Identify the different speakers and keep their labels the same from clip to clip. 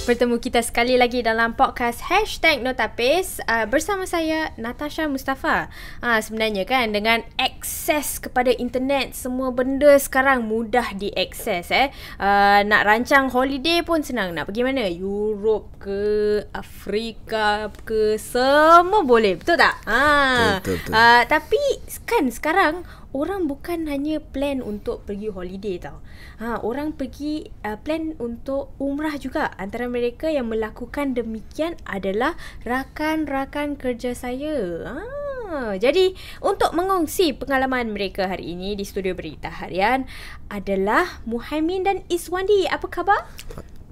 Speaker 1: Bertemu kita sekali lagi dalam podcast #Notapis bersama saya Natasha Mustafa. Sebenarnya kan dengan akses kepada internet, semua benda sekarang mudah diakses. Nak rancang holiday pun senang. Nak pergi mana? Europe ke, Afrika ke, semua boleh. Betul tak?
Speaker 2: Betul.
Speaker 1: Tapi kan sekarang orang bukan hanya plan untuk pergi holiday tau. Orang pergi plan untuk umrah juga. Antara mereka yang melakukan demikian adalah rakan-rakan kerja saya. Jadi untuk mengongsi pengalaman mereka hari ini di studio Berita Harian adalah Muhaimin dan Iswandi. Apa khabar?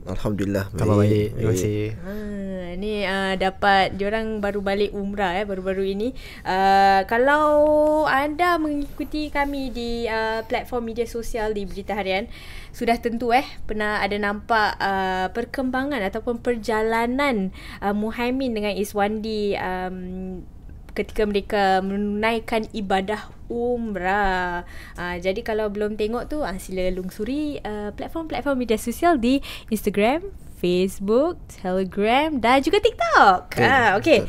Speaker 2: Alhamdulillah
Speaker 3: Khabar baik. Terima kasih.
Speaker 1: Ni dapat diorang baru balik umrah baru-baru ini. Kalau anda mengikuti kami di platform media sosial di Berita Harian, sudah tentu pernah ada nampak perkembangan ataupun perjalanan Muhaimin dengan Iswandi ketika mereka menunaikan ibadah umrah. Jadi kalau belum tengok tu, sila lungsuri platform-platform media sosial di Instagram, Facebook, Telegram dan juga TikTok. Okey.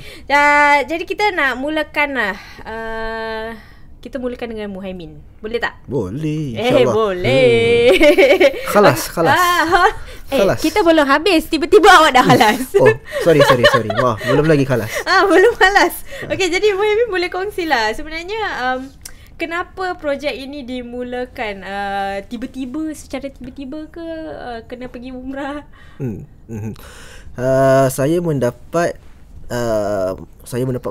Speaker 1: Jadi kita nak mulakan kita mulakan dengan Muhaimin. Boleh tak?
Speaker 2: Boleh, insyaAllah.
Speaker 1: Boleh.
Speaker 2: Khalas.
Speaker 1: Kita belum habis. Tiba-tiba awak dah halas.
Speaker 2: Oh, sorry. Wah, belum lagi khalas.
Speaker 1: Belum halas. Okey, jadi Muhaimin boleh kongsilah. Sebenarnya kenapa projek ini dimulakan? Secara tiba-tiba ke kena pergi umrah?
Speaker 2: Saya mendapat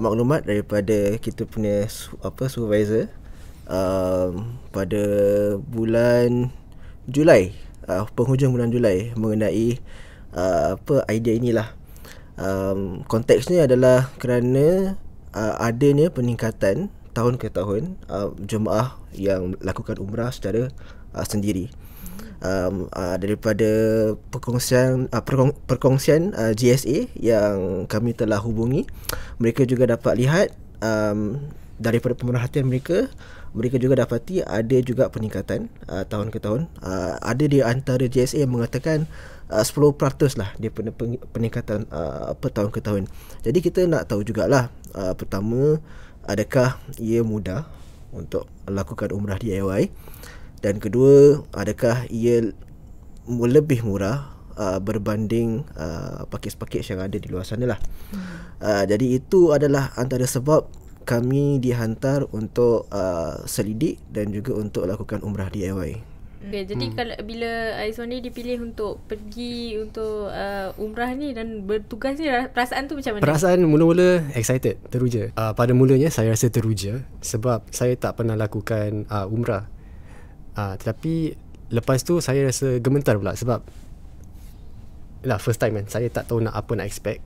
Speaker 2: maklumat daripada kita punya supervisor pada bulan Julai, penghujung bulan Julai, mengenai idea inilah. Konteksnya adalah kerana adanya peningkatan tahun ke tahun jemaah yang lakukan umrah secara sendiri. Daripada perkongsian GSA yang kami telah hubungi, mereka juga dapat lihat daripada pemerhatian mereka juga dapati ada juga peningkatan tahun ke tahun. Ada di antara GSA yang mengatakan 10% lah daripada peningkatan tahun ke tahun. Jadi kita nak tahu jugalah, pertama, adakah ia mudah untuk lakukan umrah DIY, dan kedua, adakah ia lebih murah berbanding pakej-pakej yang ada di luar sana lah. Jadi itu adalah antara sebab kami dihantar untuk selidik dan juga untuk lakukan umrah DIY.
Speaker 1: Okay, jadi kalau bila Iswandi dipilih untuk pergi untuk umrah ni dan bertugas ni, perasaan tu macam mana?
Speaker 3: Perasaan mula-mula excited, teruja. Pada mulanya saya rasa teruja sebab saya tak pernah lakukan umrah. Tetapi lepas tu saya rasa gemetar pula sebab first time kan, saya tak tahu apa nak expect,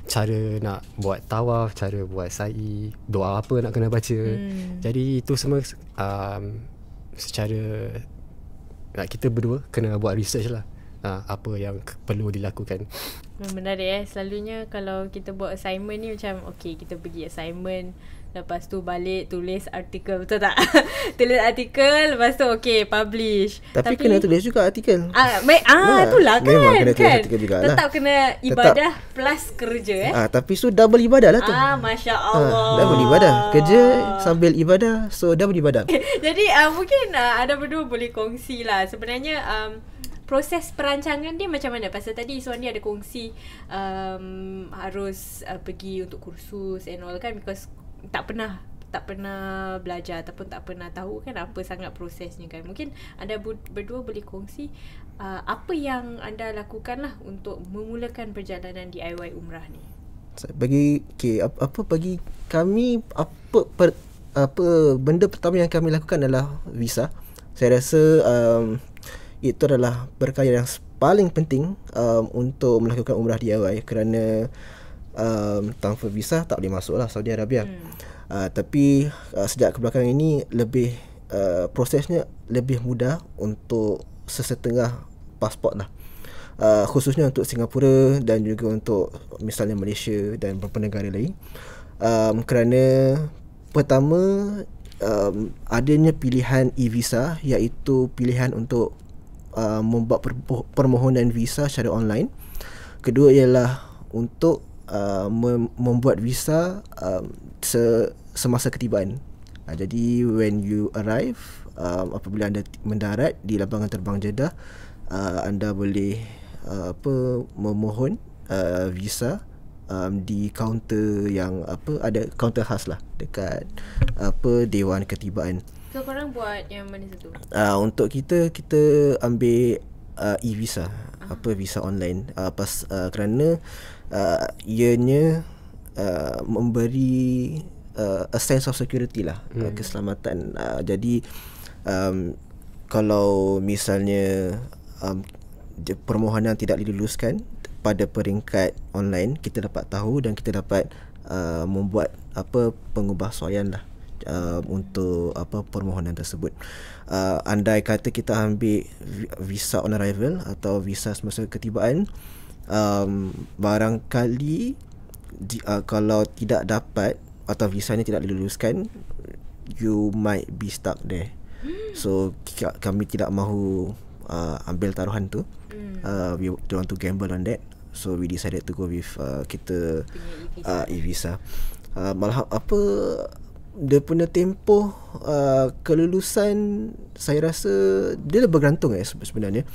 Speaker 3: cara nak buat tawaf, cara buat sa'i, doa apa nak kena baca. Jadi itu semua secara kita berdua kena buat research lah, apa yang perlu dilakukan.
Speaker 1: Menarik selalunya kalau kita buat assignment ni macam kita pergi assignment, lepas tu balik tulis artikel, betul tak? Tulis artikel, lepas tu publish.
Speaker 2: Tapi kena tulis juga artikel.
Speaker 1: Itulah kan.
Speaker 2: Memang kena tulis artikel jugalah.
Speaker 1: Tetap kena ibadah plus kerja
Speaker 2: tapi so double ibadah lah tu.
Speaker 1: Masya Allah.
Speaker 2: Double ibadah. Kerja sambil ibadah, so double ibadah.
Speaker 1: Jadi mungkin anda berdua boleh kongsi lah sebenarnya proses perancangan dia macam mana? Pasal tadi Iswandi ada kongsi harus pergi untuk kursus and all kan, because tak pernah belajar ataupun tak pernah tahu kan apa sangat prosesnya kan. Mungkin anda berdua boleh kongsi apa yang anda lakukan lah untuk memulakan perjalanan DIY umrah ni.
Speaker 2: Bagi kami, apa benda pertama yang kami lakukan adalah visa. Saya rasa itu adalah perkara yang paling penting untuk melakukan umrah DIY, kerana tanpa visa tak boleh masuk lah Saudi Arabia. Tapi sejak kebelakangan ini lebih prosesnya lebih mudah untuk sesetengah pasport lah, khususnya untuk Singapura dan juga untuk misalnya Malaysia dan beberapa negara lain. Kerana pertama, adanya pilihan e-visa, iaitu pilihan untuk membuat permohonan visa secara online. Kedua ialah untuk membuat visa semasa ketibaan. Jadi when you arrive, apabila anda mendarat di lapangan terbang Jeddah, anda boleh memohon visa di kaunter yang ada kaunter khas lah dekat Dewan Ketibaan.
Speaker 1: So korang buat yang mana satu?
Speaker 2: Untuk kita ambil e-visa, visa online, kerana ianya memberi a sense of security lah, keselamatan. Jadi kalau misalnya permohonan tidak diluluskan pada peringkat online, kita dapat tahu dan kita dapat membuat pengubahsuaian lah untuk permohonan tersebut. Andai kata kita ambil visa on arrival atau visa semasa ketibaan, barangkali kalau tidak dapat atau visanya tidak diluluskan, you might be stuck there. So kami tidak mahu ambil taruhan tu. We don't want to gamble on that. So we decided to go with kita e-visa. Malah dia punya tempoh kelulusan, saya rasa dia dah bergantung sebenarnya.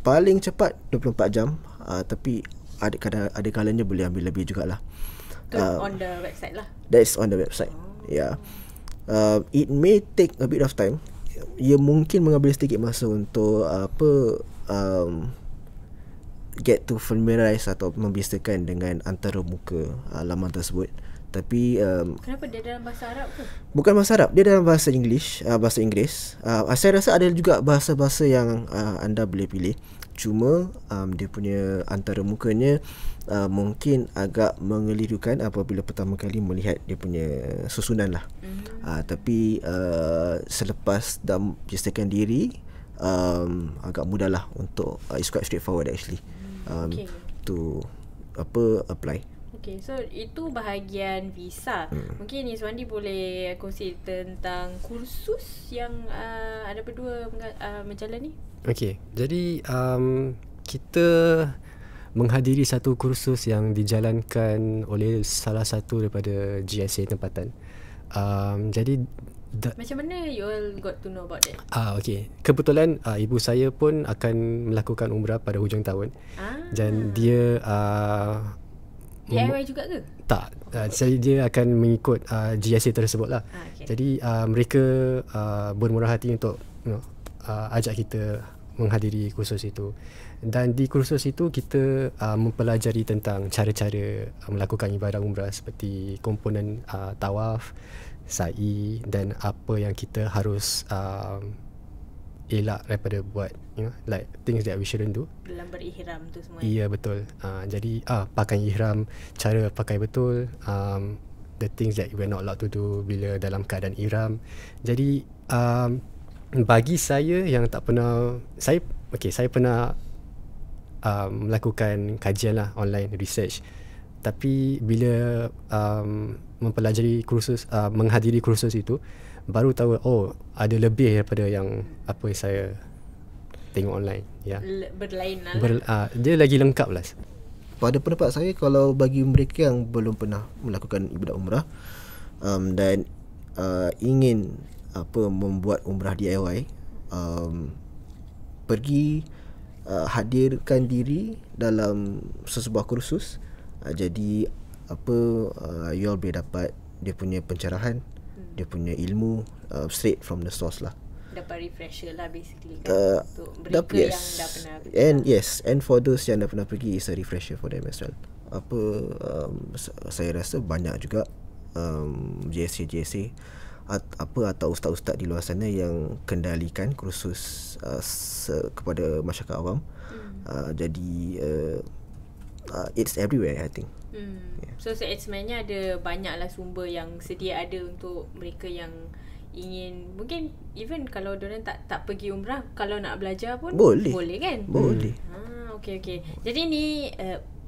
Speaker 2: Paling cepat 24 jam, tapi ada kalanya boleh ambil lebih jugalah.
Speaker 1: On the website lah.
Speaker 2: That's on the website. Yeah. It may take a bit of time. Ia mungkin mengambil sedikit masa untuk get to familiarize atau membiasakan dengan antara muka laman tersebut. Tapi
Speaker 1: kenapa dia dalam bahasa Arab ke?
Speaker 2: Bukan bahasa Arab, dia dalam bahasa English, bahasa Inggeris. Saya rasa ada juga bahasa-bahasa yang anda boleh pilih. Cuma dia punya antara mukanya mungkin agak mengelirukan apabila pertama kali melihat dia punya susunan lah. Tapi selepas dah biasakan diri, agak mudah lah untuk it's quite straightforward actually to apply.
Speaker 1: Okay, so itu bahagian visa. Mungkin Izwandi boleh kongsi tentang kursus yang anda berdua menjalani.
Speaker 3: Okay, jadi kita menghadiri satu kursus yang dijalankan oleh salah satu daripada GSA tempatan. Jadi
Speaker 1: macam mana you all got to know about that?
Speaker 3: Okay. Kebetulan ibu saya pun akan melakukan umrah pada hujung tahun. Dan dia
Speaker 1: DIY juga ke?
Speaker 3: Tak. Dia akan mengikut GSA tersebut lah.
Speaker 1: Okay.
Speaker 3: Jadi mereka bermurah hati untuk ajak kita menghadiri kursus itu. Dan di kursus itu kita mempelajari tentang cara-cara melakukan ibadah umrah, seperti komponen tawaf, sa'i, dan apa yang kita harus elak daripada buat, like things that we shouldn't do
Speaker 1: dalam berihram tu semua.
Speaker 3: Ya, betul. Jadi pakai ihram, cara pakai betul, the things that we're not allowed to do bila dalam keadaan ihram. Jadi bagi saya yang tak pernah, saya pernah melakukan kajian lah online, research. Tapi bila mempelajari kursus, menghadiri kursus itu, baru tahu ada lebih daripada yang apa saya tengok online. Ya.
Speaker 1: Berlain lah.
Speaker 3: Dia lagi lengkap lah.
Speaker 2: Pada pendapat saya, kalau bagi mereka yang belum pernah melakukan ibadah umrah dan ingin membuat umrah DIY, pergi hadirkan diri dalam sesebuah kursus. Jadi you all boleh dapat dia punya pencerahan, dia punya ilmu straight from the source lah.
Speaker 1: Dapat refresher lah basically kan, untuk mereka yang dah pernah pergi.
Speaker 2: And for those yang dah pernah pergi, it's a refresher for them as well. Saya rasa banyak juga JSA atau ustaz-ustaz di luar sana yang kendalikan kursus kepada masyarakat awam. Jadi it's everywhere, I think.
Speaker 1: So sebenarnya ada banyaklah sumber yang sedia ada untuk mereka yang ingin, mungkin even kalau diorang tak pergi umrah, kalau nak belajar pun boleh kan?
Speaker 2: Boleh.
Speaker 1: Okay. Jadi ni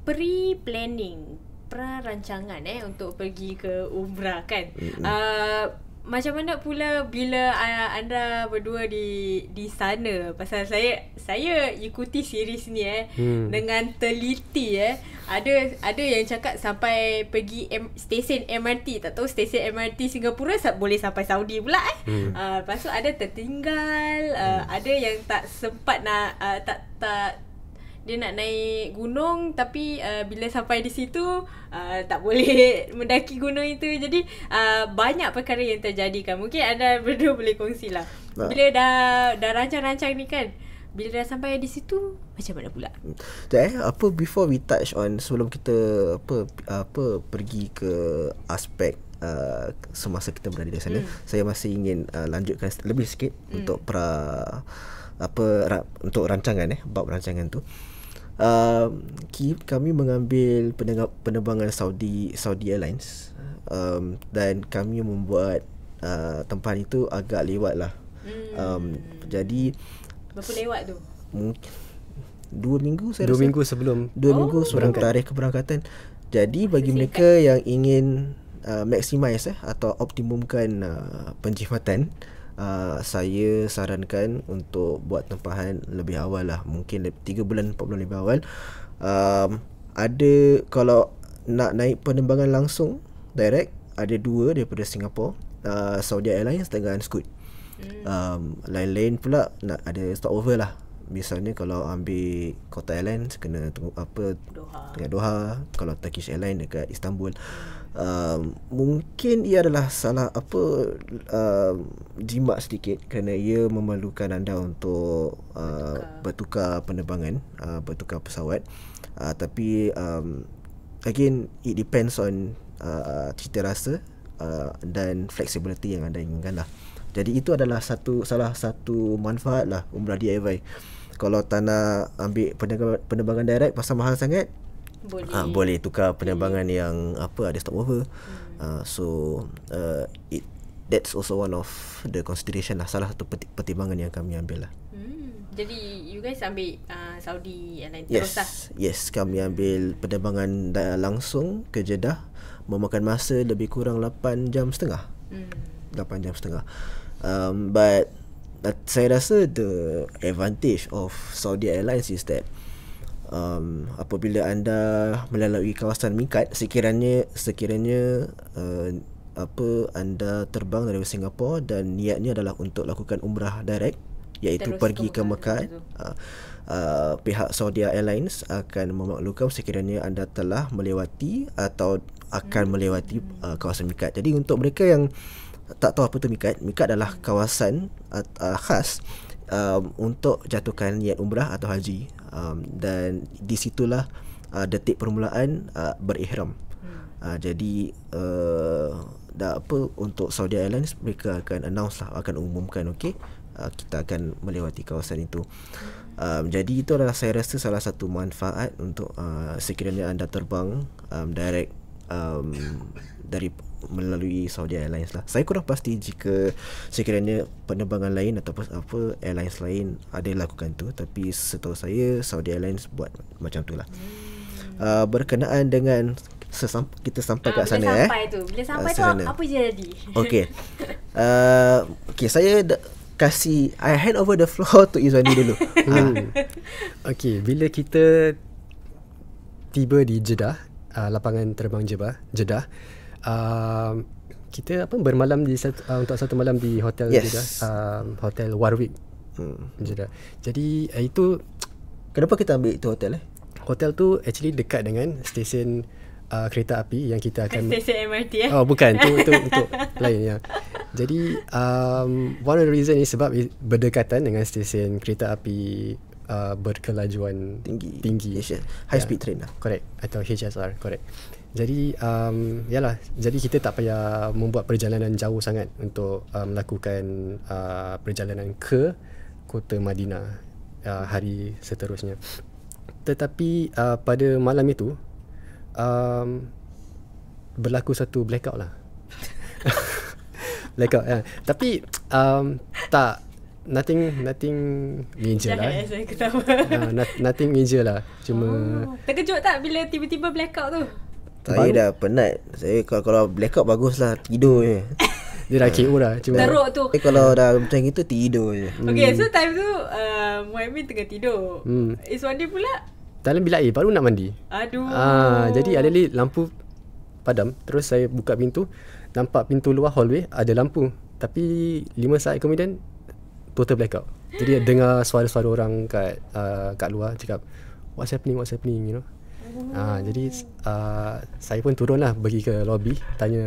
Speaker 1: pre-planning, pra-rancangan untuk pergi ke umrah kan. macam mana pula bila anda berdua di sana? Pasal saya ikuti series ni dengan teliti Ada yang cakap sampai pergi stesen MRT. Tak tahu stesen MRT Singapura boleh sampai Saudi pula lepas tu ada tertinggal, ada yang tak sempat nak dia nak naik gunung tapi bila sampai di situ tak boleh mendaki gunung itu. Jadi banyak perkara yang terjadi kan. Mungkin anda berdua boleh kongsilah. Bila dah rancang-rancang ni kan, bila dah sampai di situ macam mana pula?
Speaker 2: Before we touch on, sebelum kita pergi ke aspek semasa kita berada di sana, saya masih ingin lanjutkan lebih sikit untuk untuk rancangan bab rancangan tu. Kami mengambil penerbangan Saudi Airlines, dan kami membuat tempahan itu agak lewat lah. Jadi
Speaker 1: berapa lewat tu?
Speaker 2: Mungkin 2 minggu saya
Speaker 3: 2
Speaker 2: rasa.
Speaker 3: minggu sebelum
Speaker 2: 2 minggu sebelum tarikh keberangkatan. Jadi bagi mereka yang ingin maximize atau optimumkan penjimatan, saya sarankan untuk buat tempahan lebih awal lah. Mungkin 3 bulan 4 bulan lebih awal. Ada, kalau nak naik penerbangan langsung direct, ada 2 daripada Singapore, Saudi Airlines dengan Scoot. Lain-lain pula nak ada stopover lah. Misalnya kalau ambil Qatar Airlines kena tunggu dekat Doha. Kalau Turkish Airlines dekat Istanbul. Mungkin ia adalah salah jimat sedikit, kerana ia memerlukan anda untuk bertukar penerbangan, bertukar pesawat. Tapi again, it depends on cita rasa dan flexibility yang anda inginkan lah. Jadi itu adalah salah satu manfaat lah umrah DIY. Kalau tak nak ambil penerbangan direct pasal mahal sangat, boleh tukar penerbangan yang ada stopover. That's also one of the consideration lah, salah satu pertimbangan yang kami ambil lah.
Speaker 1: Jadi you guys ambil Saudi Airlines terus lah?
Speaker 2: Yes, kami ambil penerbangan langsung ke Jeddah, memakan masa lebih kurang 8 jam setengah. 8 jam setengah. But saya rasa the advantage of Saudi Airlines is that apabila anda melalui kawasan mikat, sekiranya anda terbang dari Singapura dan niatnya adalah untuk lakukan umrah direct, iaitu pergi ke Mekah, pihak Saudi Airlines akan memaklumkan sekiranya anda telah melewati atau akan melewati kawasan mikat. Jadi untuk mereka yang tak tahu apa tu mikat adalah kawasan khas untuk jatuhkan niat umrah atau haji, dan di situlah detik permulaan berihram. Jadi untuk Saudi Airlines, mereka akan announce lah, akan umumkan kita akan melewati kawasan itu. Jadi itu adalah, saya rasa, salah satu manfaat untuk sekiranya anda terbang direct dari melalui Saudi Airlines lah. Saya kurang pasti jika sekiranya penerbangan lain ataupun airlines lain ada lakukan tu, tapi setahu saya Saudi Airlines buat macam tu lah. Berkenaan dengan kita sampai kat sana,
Speaker 1: bila sampai tu apa jadi?
Speaker 2: Okay, saya kasih, I hand over the floor to Izwani dulu.
Speaker 3: Okay, bila kita tiba di Jeddah, lapangan terbang Jeddah, kita bermalam untuk satu malam di hotel Jeddah, Hotel Warwick Jeddah. Jadi itu,
Speaker 2: kenapa kita ambil itu hotel?
Speaker 3: Hotel tu actually dekat dengan stesen kereta api yang kita akan
Speaker 1: stesen MRT
Speaker 3: Oh bukan, tu untuk lain ya. Jadi one of the reason is sebab berdekatan dengan stesen kereta api berkelajuan tinggi.
Speaker 2: High speed train lah.
Speaker 3: Correct, atau HSR, correct. Jadi jadi kita tak payah membuat perjalanan jauh sangat untuk melakukan perjalanan ke kota Madinah hari seterusnya. Tetapi pada malam itu berlaku satu blackout lah. Blackout tapi tak, nothing major lah.
Speaker 1: Saya ketawa.
Speaker 3: Nothing major lah. Cuma
Speaker 1: terkejut tak bila tiba-tiba blackout tu?
Speaker 2: Saya dah penat. Saya kalau blackout baguslah, tidur je.
Speaker 3: Dia dah KO dah. Cuma
Speaker 1: Teruk tu.
Speaker 2: Kalau dah macam gitu tidur je.
Speaker 1: Okay, so time tu Muhammad tengah tidur. Iswandi pula
Speaker 3: dalam bilik air baru nak mandi.
Speaker 1: aduh.
Speaker 3: Jadi ada lampu padam. Terus saya buka pintu, nampak pintu luar hallway ada lampu. Tapi 5 saat kemudian total blackout. Jadi dengar suara-suara orang kat luar cakap what's happening, you know. Jadi saya pun turun lah, pergi ke lobby, tanya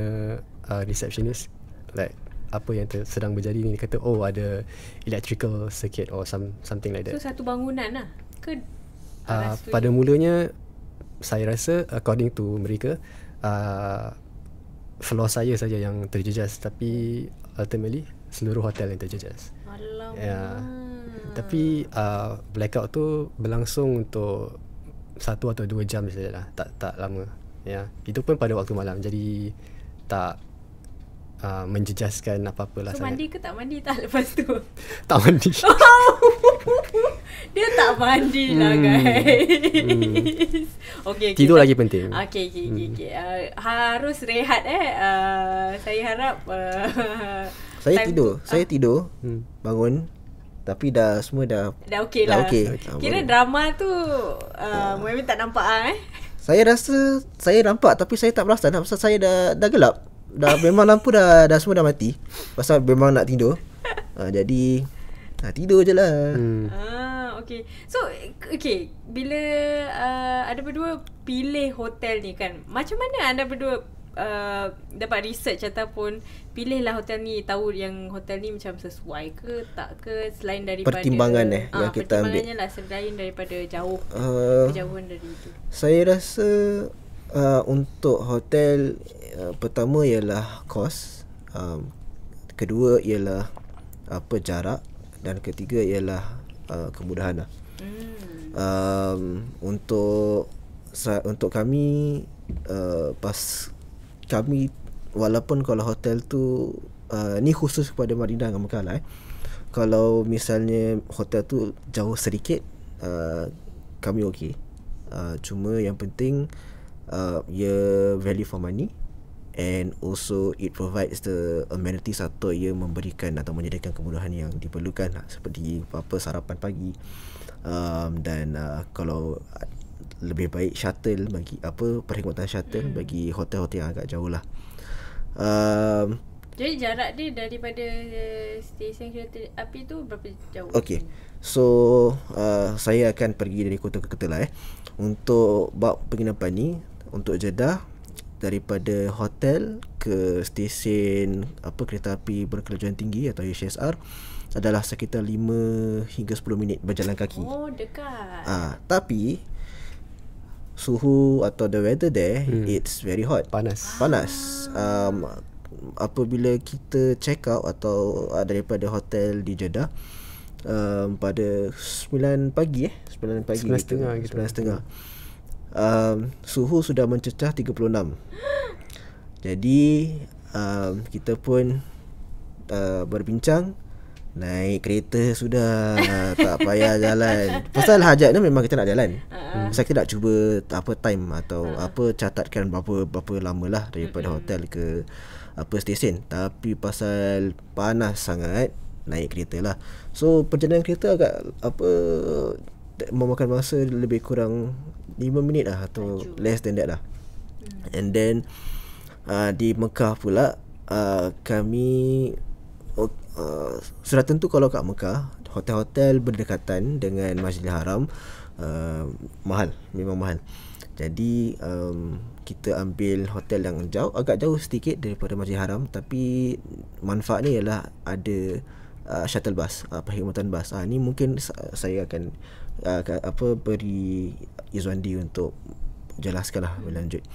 Speaker 3: receptionist like apa yang sedang berjadi ni. Dia kata ada electrical circuit or something like that.
Speaker 1: So satu bangunan lah ke?
Speaker 3: Pada mulanya saya rasa according to mereka floor saya saja yang terjejas, tapi ultimately seluruh hotel yang terjejas.
Speaker 1: Alamak.
Speaker 3: Ya. Tapi blackout tu berlangsung untuk 1 atau 2 jam sajalah, tak lama. Ya. Itu pun pada waktu malam, jadi tak menjejaskan apa-apa lah.
Speaker 1: So
Speaker 3: sangat.
Speaker 1: mandi ke tak mandi tak lepas tu?
Speaker 3: Tak mandi.
Speaker 1: Dia tak mandi lah guys. Okay,
Speaker 3: Tidur lagi penting.
Speaker 1: Okay. Harus rehat saya harap
Speaker 2: Saya
Speaker 1: time
Speaker 2: tidur.
Speaker 1: tu,
Speaker 2: Saya tidur. Bangun. Tapi semua dah
Speaker 1: okey lah.
Speaker 2: okey.
Speaker 1: Kira
Speaker 2: Baru.
Speaker 1: drama tu Muhammad tak nampak
Speaker 2: Saya rasa saya nampak tapi saya tak perasan pasal saya dah gelap. Memang lampu dah semua dah mati. Pasal memang nak tidur. Jadi tidur je lah.
Speaker 1: Okay. So okay, bila anda berdua pilih hotel ni kan, macam mana anda berdua dapat research ataupun pilihlah hotel ni, tahu yang hotel ni macam sesuai ke tak ke, selain daripada
Speaker 2: Pertimbangan yang kita ambil.
Speaker 1: pertimbangannya lah, selain daripada kejauhan dari itu.
Speaker 2: Saya rasa untuk hotel pertama ialah kos, kedua ialah jarak, dan ketiga ialah kemudahan lah. Untuk kami kami walaupun kalau hotel tu ni khusus kepada Madinah dengan Mekah lah, kalau misalnya hotel tu jauh sedikit kami okey, cuma yang penting ia value for money, and also it provides the amenities atau ia memberikan atau menyediakan kemudahan yang diperlukan lah, seperti sarapan pagi, dan kalau lebih baik shuttle, bagi perkhidmatan shuttle bagi hotel-hotel yang agak jauh lah.
Speaker 1: Jadi jarak dia daripada stesen kereta api tu berapa jauh?
Speaker 2: Okay, so saya akan pergi dari kota ke kota lah. Untuk bab penginapan ni, untuk Jeddah, daripada hotel ke stesen kereta api berkelajuan tinggi atau HSR adalah sekitar 5 hingga 10 minit berjalan kaki.
Speaker 1: Oh, dekat.
Speaker 2: Tapi suhu atau the weather there it's very hot.
Speaker 3: Panas.
Speaker 2: Apabila kita check out atau daripada hotel di Jeddah pada 9 pagi 9 pagi 9:30 suhu sudah mencecah 36. Jadi kita pun berbincang, naik kereta sudah, tak payah jalan. Pasal hajatnya memang kita nak jalan. Saya kita nak cuba time atau catatkan berapa lama lah daripada hotel ke stesen. Tapi pasal panas sangat, naik kereta lah. So perjalanan kereta agak memakan masa lebih kurang 5 minit lah, atau less than that lah. And then di Mekah pula kami sudah tentu kalau kat Mekah hotel-hotel berdekatan dengan Masjidil Haram memang mahal. Jadi kita ambil hotel yang agak jauh sedikit daripada Masjidil Haram, tapi manfaatnya ialah ada shuttle bus, perkhidmatan bus. Ni mungkin saya akan beri Izwandi untuk jelaskanlah berlanjut.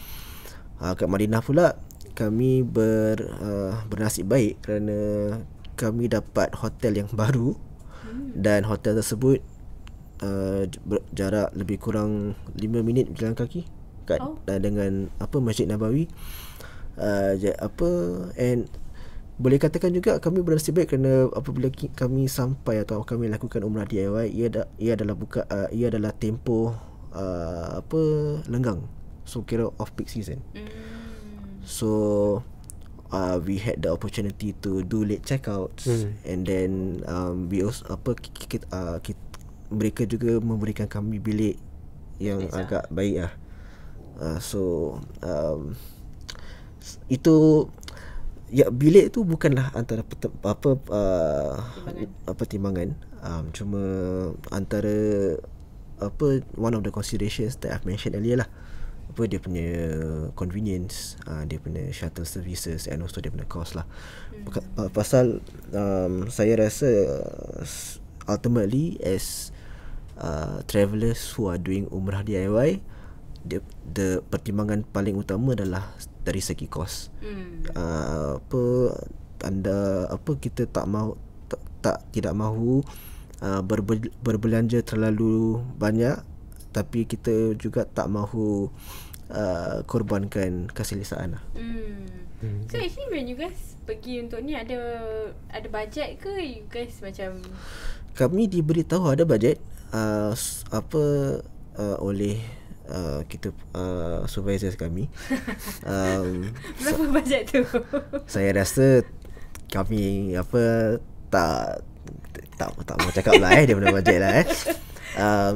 Speaker 2: Kat Madinah pula kami bernasib baik kerana kami dapat hotel yang baru, dan hotel tersebut jarak lebih kurang 5 minit berjalan kaki dengan Masjid Nabawi. And boleh katakan juga kami bernasib baik kerana apabila kami sampai atau kami lakukan umrah DIY, ia adalah tempoh lenggang, so kira off peak season. So we had the opportunity to do late checkouts, and then we also mereka juga memberikan kami bilik yang agak baik lah. So itu ya, bilik tu bukanlah antara pertimbangan. Cuma antara one of the considerations that I've mentioned earlier lah, dia punya convenience, dia punya shuttle services, and also dia punya cost lah. Pasal saya rasa ultimately as travellers who are doing umrah DIY, the pertimbangan paling utama adalah dari segi kos. Kita tidak mahu berbelanja terlalu banyak, tapi kita juga tak mahu korbankan keselesaan lah.
Speaker 1: So actually when you guys pergi untuk ni, ada bajet ke? You guys macam,
Speaker 2: kami diberitahu ada bajet oleh kita supervisors kami.
Speaker 1: berapa bajet tu?
Speaker 2: Saya rasa kami tak mau cakap lah dia punya bajet lah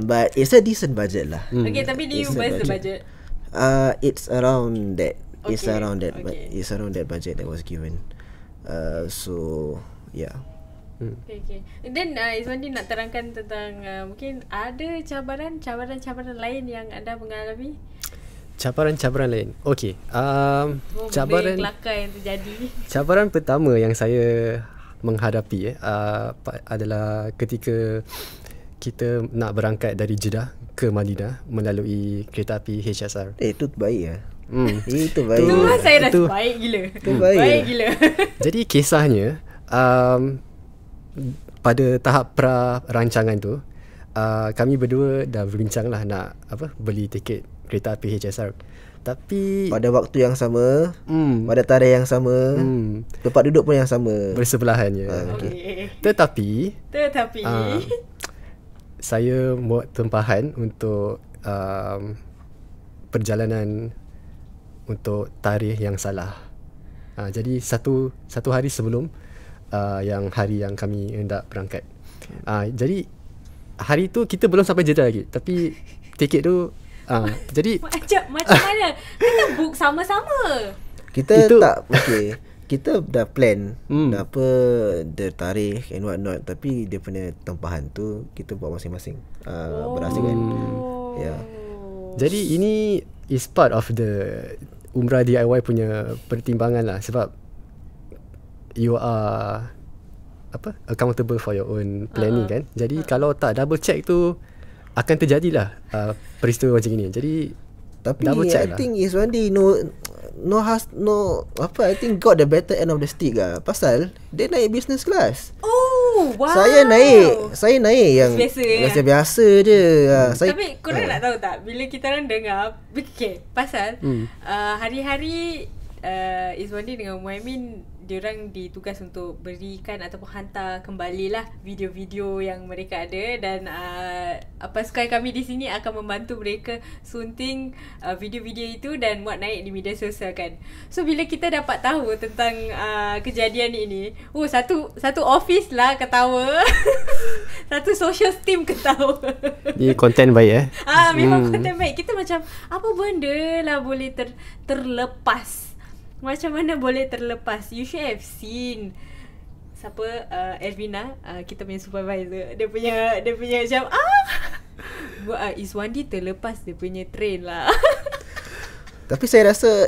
Speaker 2: but it's a decent budget lah.
Speaker 1: Okay, tapi do you bust the budget?
Speaker 2: It's around that.
Speaker 1: Okay.
Speaker 2: It's around that.
Speaker 1: Okay.
Speaker 2: It's around that budget that was given. So yeah.
Speaker 1: Okay. And then Izwandi nak terangkan tentang mungkin ada cabaran lain yang anda mengalami?
Speaker 3: Cabaran lain. Okey. Cabaran
Speaker 1: kelakar yang terjadi.
Speaker 3: Cabaran pertama yang saya menghadapi adalah ketika kita nak berangkat dari Jeddah ke Madinah melalui kereta api HSR.
Speaker 2: Itu baik ya. Itu baik.
Speaker 1: Itu saya rasa baik gila.
Speaker 2: Itu baik
Speaker 1: gila.
Speaker 3: Jadi kisahnya pada tahap rancangan tu, kami berdua dah berbincang lah nak beli tiket kereta api HSR. Tapi
Speaker 2: pada waktu yang sama, pada tarikh yang sama, tempat duduk pun yang sama,
Speaker 3: bersebelahan je.
Speaker 1: Okay.
Speaker 3: Tetapi saya buat tempahan untuk perjalanan untuk tarikh yang salah. Jadi satu hari sebelum yang hari yang kami hendak berangkat. Jadi hari tu kita belum sampai Jeddah lagi, tapi tiket tu jadi
Speaker 1: macam mana? Kita book sama-sama.
Speaker 2: Kita kita dah plan the tarikh and what not, tapi dia punya tempahan tu kita buat masing-masing berdasarkan. Yeah.
Speaker 3: Jadi ini is part of the umrah DIY punya pertimbangan lah, sebab you are accountable for your own planning kan. Jadi kalau tak double check tu akan terjadilah peristiwa macam ini. Jadi
Speaker 2: tapi
Speaker 3: double check
Speaker 2: I think Izwandi I think got the better end of the stick lah. Pasal dia naik business class.
Speaker 1: Oh, wow.
Speaker 2: Saya naik yang biasa je.
Speaker 1: Tapi korang nak tahu tak, bila kita orang dengar pasal hari-hari Izwandi dengan Muhaimin, diorang ditugas untuk berikan ataupun hantar kembalilah video-video yang mereka ada, dan pasukan kami di sini akan membantu mereka sunting video-video itu dan muat naik di media sosial kan. So bila kita dapat tahu tentang kejadian ini, satu office lah ketawa. Satu social team ketawa.
Speaker 3: Ini konten baik
Speaker 1: memang konten baik. Kita macam apa benda lah boleh terlepas. Macam mana boleh terlepas? You should have seen siapa Ervina, kita punya supervisor. Dia punya macam Izwandi terlepas dia punya train lah.
Speaker 2: Tapi saya rasa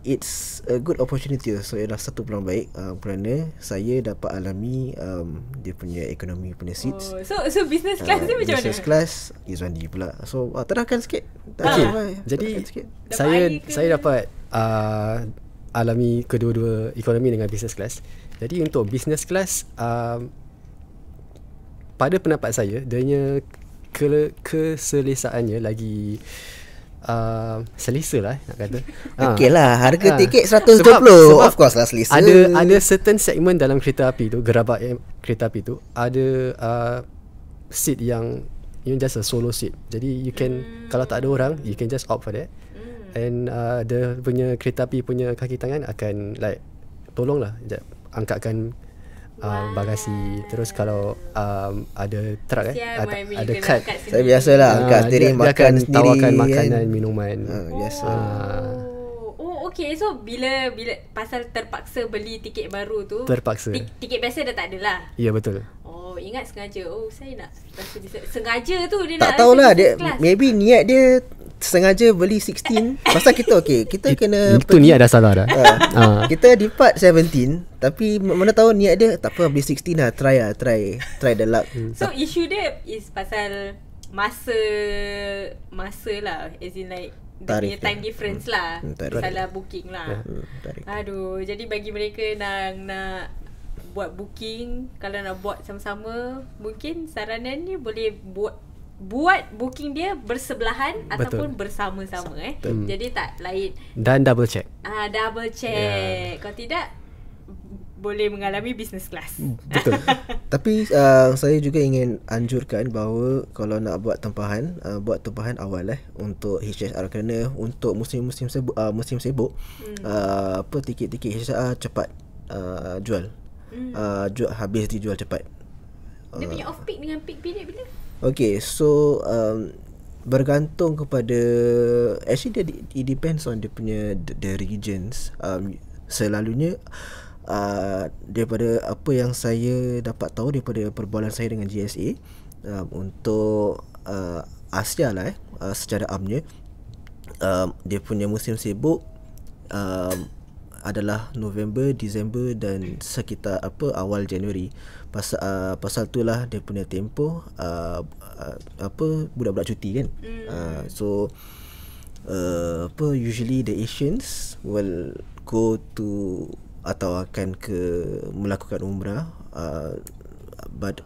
Speaker 2: it's a good opportunity. So ialah satu peluang baik kerana saya dapat alami dia punya ekonomi punya seats.
Speaker 1: So business class ni macam mana?
Speaker 2: Business class Izwandi pula. So terangkan sikit.
Speaker 3: Jadi saya dapat alami kedua-dua ekonomi dengan business class. Jadi untuk business class pada pendapat saya, dia keselesaannya lagi selesa lah nak kata.
Speaker 2: Okey lah, harga tiket 120 sebab of course lah selesa.
Speaker 3: Ada certain segment dalam kereta api tu, gerabak kereta api tu ada seat yang just a solo seat. Jadi you can kalau tak ada orang, you can just opt for that. And dia punya kereta api punya kaki tangan akan like tolonglah sekejap angkatkan bagasi. Terus kalau ada truck
Speaker 1: Kesian Muhammad
Speaker 3: ada
Speaker 1: kena
Speaker 3: kad,
Speaker 1: angkat sendiri.
Speaker 2: Saya biasalah angkat sendiri,
Speaker 3: dia
Speaker 2: makan
Speaker 3: akan
Speaker 2: sendiri
Speaker 3: tawarkan
Speaker 2: kan.
Speaker 3: makanan, minuman.
Speaker 2: Biasa.
Speaker 1: Okay, so bila pasal terpaksa beli tiket baru tu,
Speaker 3: Terpaksa.
Speaker 1: tiket biasa dah tak ada lah.
Speaker 3: Ya, betul.
Speaker 1: Oh, ingat sengaja. Oh, saya nak rasa sengaja tu dia
Speaker 2: Tak
Speaker 1: nak
Speaker 2: tahulah
Speaker 1: rasa
Speaker 2: dia,
Speaker 1: business class.
Speaker 2: maybe niat dia sengaja beli 16. Pasal kita kita kena
Speaker 3: Itu niat dah salah dah.
Speaker 2: kita depart 17, tapi mana tahu niat dia tak apa, beli 16 lah, try the luck.
Speaker 1: So issue dia is pasal masa lah, as in like dia
Speaker 2: Tarikh
Speaker 1: punya time
Speaker 2: dia.
Speaker 1: difference lah.
Speaker 2: Tarikh.
Speaker 1: Salah booking lah.
Speaker 2: Tarik.
Speaker 1: Aduh, jadi bagi mereka nak buat booking, kalau nak buat sama-sama, mungkin saranannya boleh buat booking dia bersebelahan ataupun bersama-sama Jadi tak lain.
Speaker 3: Dan double check.
Speaker 1: Double check. Kalau tidak boleh mengalami business class.
Speaker 3: Betul.
Speaker 2: Tapi saya juga ingin anjurkan bahawa kalau nak buat tempahan, buat tempahan awal untuk HSR, kerana untuk musim sibuk tiket-tiket HSR cepat jual. Habis dijual cepat.
Speaker 1: Dia punya off peak dengan peak period bila?
Speaker 2: Okay, so bergantung kepada, actually it depends on dia punya the regions. Selalunya daripada apa yang saya dapat tahu daripada perbualan saya dengan GSA, untuk Asia lah secara amnya, dia punya musim sibuk adalah November, Disember dan sekitar awal Januari. Pasal itulah dia punya tempoh budak-budak cuti kan. So usually the Asians will go to atau akan melakukan umrah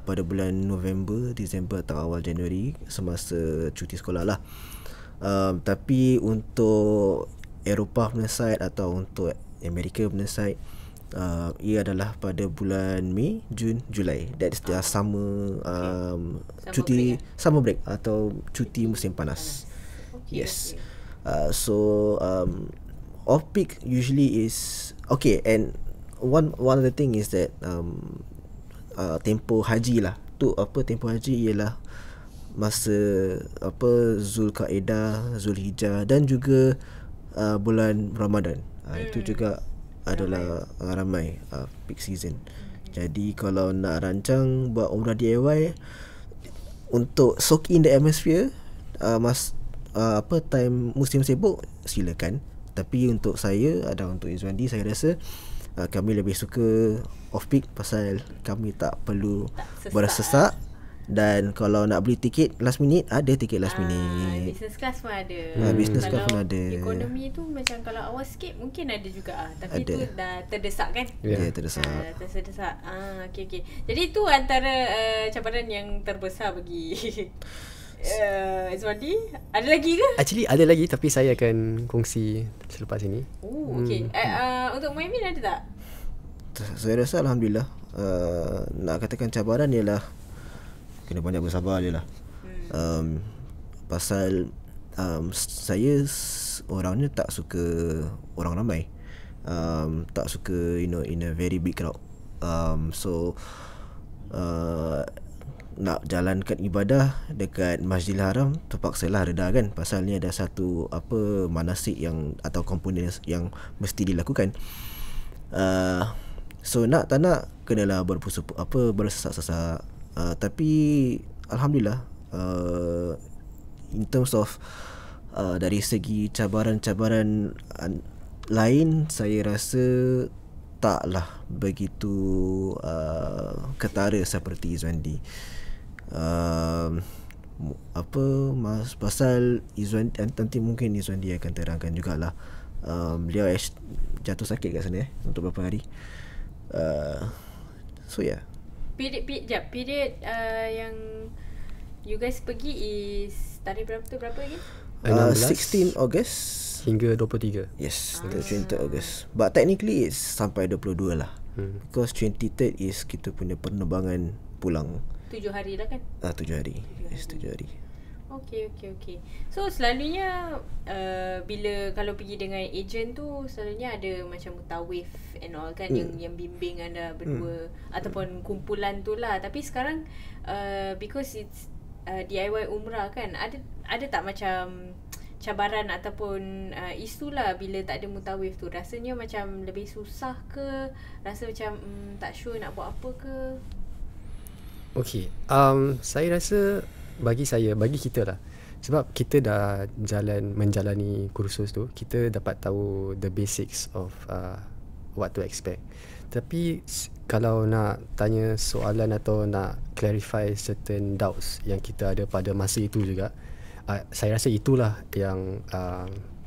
Speaker 2: pada bulan November, Disember atau awal Januari semasa cuti sekolah lah. Tapi untuk Eropah punya side atau untuk Amerika punya side, ia adalah pada bulan Mei, Jun, Julai. That's their summer summer break atau cuti musim panas. Yes. So off peak usually is okay, and one of the thing is that tempoh haji lah. Tempoh haji ialah masa Zulkaedah, Zulhijjah dan juga bulan Ramadan. Itu juga adalah ramai peak season. Jadi kalau nak rancang buat umrah DIY untuk soak in the atmosphere, time musim sibuk, silakan. Tapi untuk saya untuk Izwandi, saya rasa kami lebih suka off peak pasal kami tak perlu bersesak. Dan kalau nak beli tiket last minute, ada tiket last minute.
Speaker 1: Business class pun ada.
Speaker 2: Business class pun ada.
Speaker 1: Ekonomi tu macam kalau awal sikit mungkin ada juga tapi
Speaker 2: ada.
Speaker 1: tu dah terdesak kan?
Speaker 2: Ya, terdesak.
Speaker 1: Terdesak. Okey. Jadi itu antara cabaran yang terbesar bagi Izwandi. Ada lagi ke?
Speaker 3: Actually ada lagi, tapi saya akan kongsi selepas ini.
Speaker 1: Okey. Untuk Muhammad ada tak?
Speaker 2: Saya rasa alhamdulillah, nak katakan cabaran ialah kena banyak bersabar je lah. Pasal saya orangnya tak suka orang ramai, tak suka in a very big crowd. So nak jalankan ibadah dekat Masjidil Haram, terpaksalah reda kan, pasal ni ada satu manasik yang atau komponen yang mesti dilakukan. So nak tak nak kenalah bersesak-sesak. Tapi alhamdulillah, in terms of dari segi cabaran-cabaran lain, saya rasa taklah begitu ketara seperti Izwandi. Pasal Izwandi, nanti mungkin Izwandi akan terangkan jugalah, beliau jatuh sakit kat sana untuk beberapa hari. So yeah.
Speaker 1: Period yang you guys pergi is tarikh berapa lagi?
Speaker 2: 16 Ogos
Speaker 3: hingga 23.
Speaker 2: Yes, 23 Ogos. But technically it's sampai 22 lah. Because 23rd is kita punya penerbangan pulang.
Speaker 1: 7 hari dah kan?
Speaker 2: 7 hari. Yes, 7 hari.
Speaker 1: Okay. So selalunya bila kalau pergi dengan ejen tu selalunya ada macam mutawif and all kan, yang bimbing anda berdua ataupun kumpulan tu lah. Tapi sekarang because it's DIY umrah kan, ada tak macam cabaran ataupun isu lah bila tak ada mutawif tu? Rasanya macam lebih susah ke? Rasa macam tak sure nak buat apa ke?
Speaker 3: Okay, saya rasa bagi kita lah, sebab kita dah menjalani kursus tu, kita dapat tahu the basics of what to expect. Tapi kalau nak tanya soalan atau nak clarify certain doubts yang kita ada pada masa itu juga, saya rasa itulah yang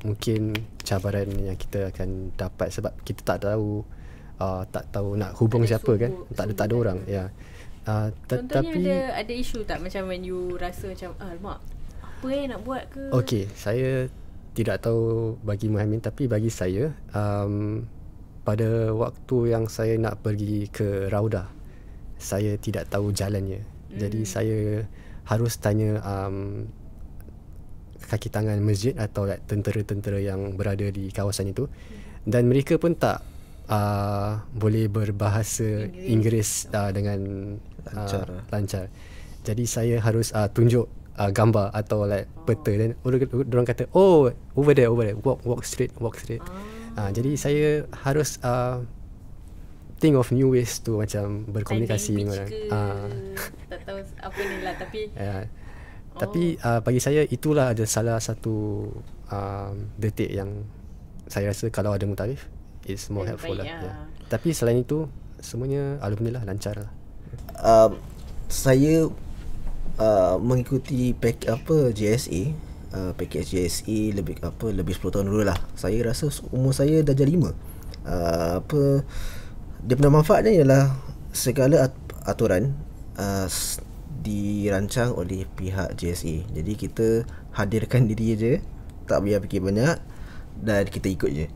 Speaker 3: mungkin cabaran yang kita akan dapat, sebab kita tak tahu nak hubung
Speaker 1: ada
Speaker 3: siapa kan, tak ada orang ya.
Speaker 1: Contohnya ada isu tak macam when you rasa macam alamak, apa nak buat ke?
Speaker 3: Okay, saya tidak tahu bagi Muhammad, tapi bagi saya pada waktu yang saya nak pergi ke Raudah, saya tidak tahu jalannya. Jadi saya harus tanya kaki tangan masjid atau tentera-tentera yang berada di kawasan itu, dan mereka pun tak boleh berbahasa Inggeris dengan lancar. Jadi saya harus tunjuk gambar atau peta, dan orang kata over there, walk straight. Jadi saya harus think of new ways to macam berkomunikasi dengan orang.
Speaker 1: Tak tahu apa ni lah, tapi
Speaker 3: tapi bagi saya itulah ada salah satu detik yang saya rasa kalau ada mutawif is more helpful lah. Tapi selain itu semuanya alhamdulillah lancar lah.
Speaker 2: Saya mengikuti JSA, package JSA lebih 10 tahun dulu lah. Saya rasa umur saya dah jadi 5. Dia punya manfaatnya ialah segala aturan dirancang oleh pihak JSA. Jadi kita hadirkan diri je, tak payah fikir banyak, dan kita ikut je.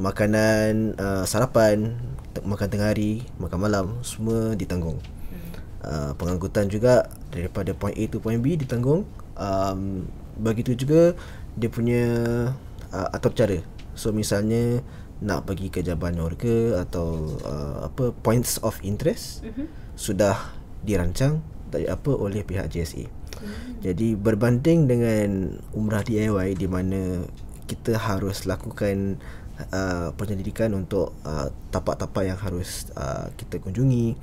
Speaker 2: Makanan, sarapan, makan tengah hari, makan malam, semua ditanggung. Pengangkutan juga daripada point A to point B ditanggung. Begitu juga dia punya atur cara. So misalnya nak pergi ke Jabal ke atau points of interest, sudah dirancang oleh pihak JSA. Jadi berbanding dengan umrah DIY di mana kita harus lakukan penyelidikan untuk tapak-tapak yang harus kita kunjungi,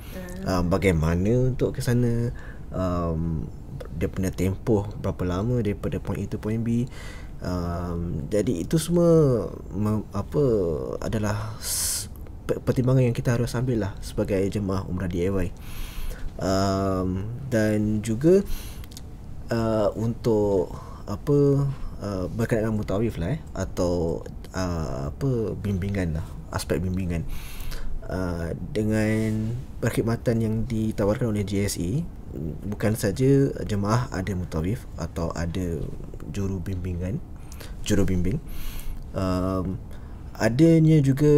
Speaker 2: bagaimana untuk ke sana, dia punya tempoh berapa lama daripada point A to point B. Jadi itu semua adalah pertimbangan yang kita harus ambil lah sebagai jemaah umrah DIY. Dan juga untuk berkenaan dengan mutawif lah atau bimbingan lah, aspek bimbingan, dengan perkhidmatan yang ditawarkan oleh JSA, bukan saja jemaah ada mutawif atau ada juru bimbing, adanya juga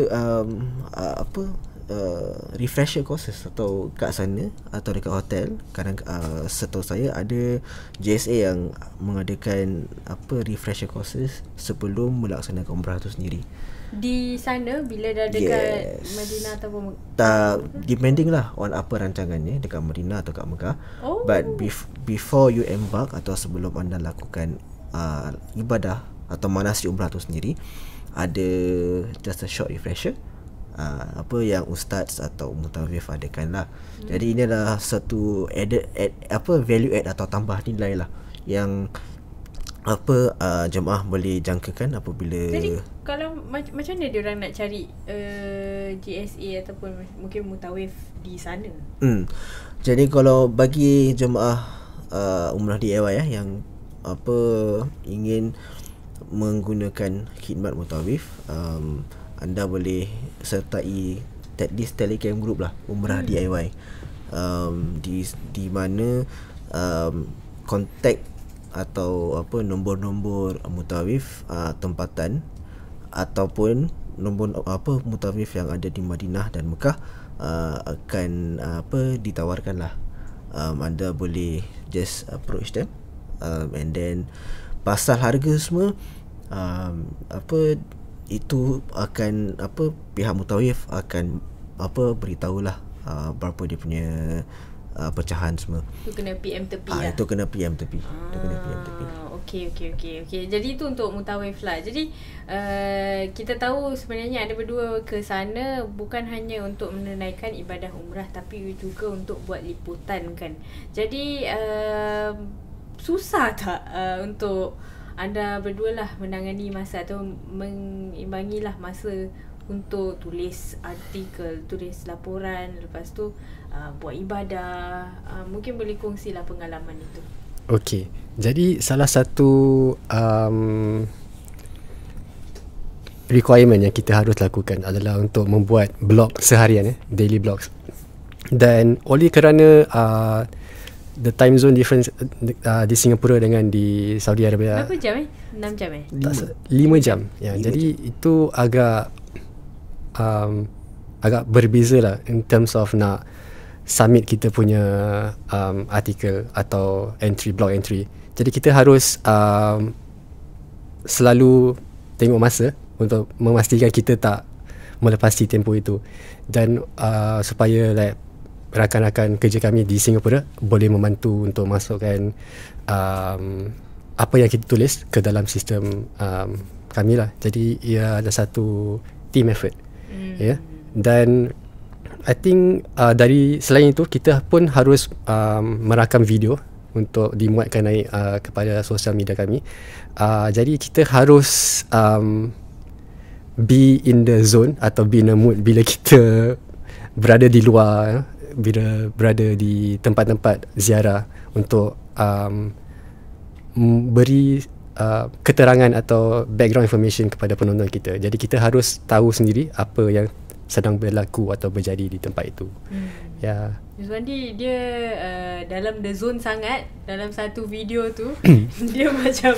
Speaker 2: refresher courses atau kat sana atau dekat hotel. Kadang setahu saya ada JSA yang mengadakan refresher courses sebelum melaksanakan umrah tu sendiri.
Speaker 1: Di sana bila dah dekat Madinah ataupun
Speaker 2: depending lah on apa rancangannya dekat Madinah atau kat Mekah. But before you embark atau sebelum anda lakukan ibadah atau manasik umrah tu sendiri, ada just a short refresher yang ustaz atau mutawif adakan lah. Jadi ini adalah satu value add atau tambah nilai lah yang jemaah boleh jangkakan apabila.
Speaker 1: Jadi kalau macam mana diorang nak cari GSA ataupun mungkin mutawif di sana?
Speaker 2: Jadi kalau bagi jemaah umrah DIY yang ingin menggunakan khidmat mutawif, anda boleh sertai this Telegram group lah, umrah DIY, di mana kontak atau nombor-nombor mutawif tempatan ataupun nombor mutawif yang ada di Madinah dan Mekah akan ditawarkan lah anda boleh just approach them, and then pasal harga semua, itu akan pihak mutawif akan beritahulah berapa dia punya pecahan semua.
Speaker 1: Itu kena PM tepi lah.
Speaker 2: Itu kena PM tepi.
Speaker 1: Okey. Jadi itu untuk mutawif lah. Jadi kita tahu sebenarnya anda berdua ke sana bukan hanya untuk menunaikan ibadah umrah, tapi juga untuk buat liputan kan. Jadi susah tak untuk anda berdua lah menangani masa atau mengimbangilah masa untuk tulis artikel, tulis laporan, lepas tu buat ibadah. Mungkin boleh kongsilah pengalaman itu.
Speaker 3: Okey. Jadi salah satu requirement yang kita harus lakukan adalah untuk membuat blog seharian, daily blogs. Dan oleh kerana the time zone difference di Singapura dengan di Saudi Arabia,
Speaker 1: berapa jam 6 jam
Speaker 3: 5 jam. Ya, jadi itu agak berbeza lah in terms of nak submit kita punya artikel atau blog entry. Jadi kita harus selalu tengok masa untuk memastikan kita tak melepasi tempoh itu, dan supaya rakan-rakan kerja kami di Singapura boleh membantu untuk masukkan apa yang kita tulis ke dalam sistem kami lah. Jadi ia ada satu team effort. Ya. Dan I think dari selain itu kita pun harus merakam video untuk dimuatkan naik kepada sosial media kami. Jadi kita harus be in the zone atau be in the mood bila kita berada di luar, bila berada di tempat-tempat ziarah, untuk beri keterangan atau background information kepada penonton kita. Jadi kita harus tahu sendiri apa yang sedang berlaku atau berjadi di tempat itu. Ya.
Speaker 1: Yuswandi dia dalam the zone sangat. Dalam satu video tu dia macam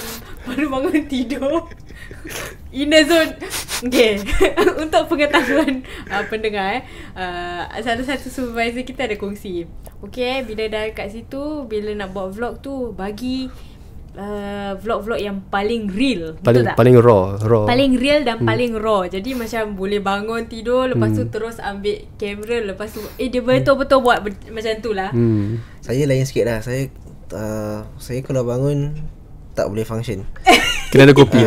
Speaker 1: baru bangun tidur in the zone. Okay. Untuk pengetahuan pendengar, salah satu supervisor kita ada kongsi, okay, bila dah kat situ, bila nak buat vlog tu, bagi vlog-vlog yang paling real,
Speaker 3: paling raw,
Speaker 1: paling real dan paling raw. Jadi macam boleh bangun tidur, lepas tu terus ambil kamera, lepas tu dia betul-betul buat macam tu lah.
Speaker 2: Saya lain sikit lah. Saya kalau bangun tak boleh function.
Speaker 3: Kena ada kopi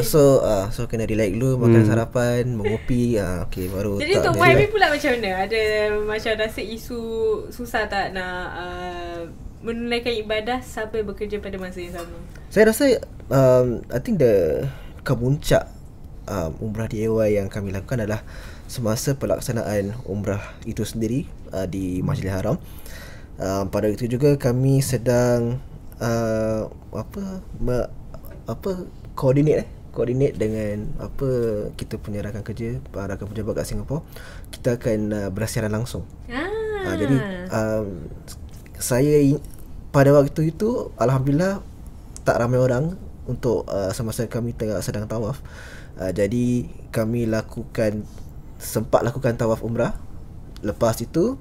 Speaker 2: So kena relax dulu, makan sarapan, mengopi, okay, baru.
Speaker 1: Jadi untuk YB pula macam mana? Ada macam rasa isu susah tak nak menunaikan ibadah sampai bekerja pada masa yang sama?
Speaker 2: Saya rasa I think the kemuncak umrah DIY yang kami lakukan adalah semasa pelaksanaan umrah itu sendiri di Masjidil Haram. Pada itu juga kami sedang coordinate dengan kita punya rakan kerja, rakan pejabat kat Singapura. Kita akan bersiaran langsung. Jadi saya pada waktu itu alhamdulillah tak ramai orang untuk semasa kami sedang tawaf. Jadi kami sempat lakukan tawaf umrah. Lepas itu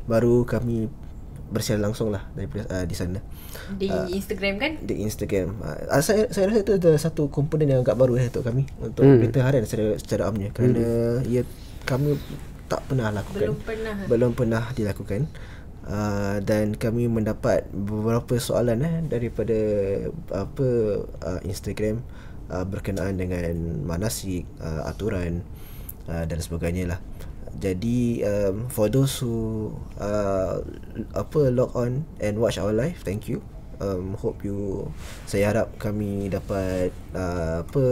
Speaker 2: baru kami bersiaran langsung lah daripada di sana.
Speaker 1: Di Instagram kan?
Speaker 2: Di Instagram. Saya rasa itu ada satu komponen yang agak baru untuk kami, untuk berita harian secara amnya, kerana kami tak pernah lakukan. Belum pernah dilakukan. Dan kami mendapat beberapa soalan daripada Instagram berkenaan dengan manasik, aturan dan sebagainya lah. Jadi for those who log on and watch our live, thank you. Saya harap kami dapat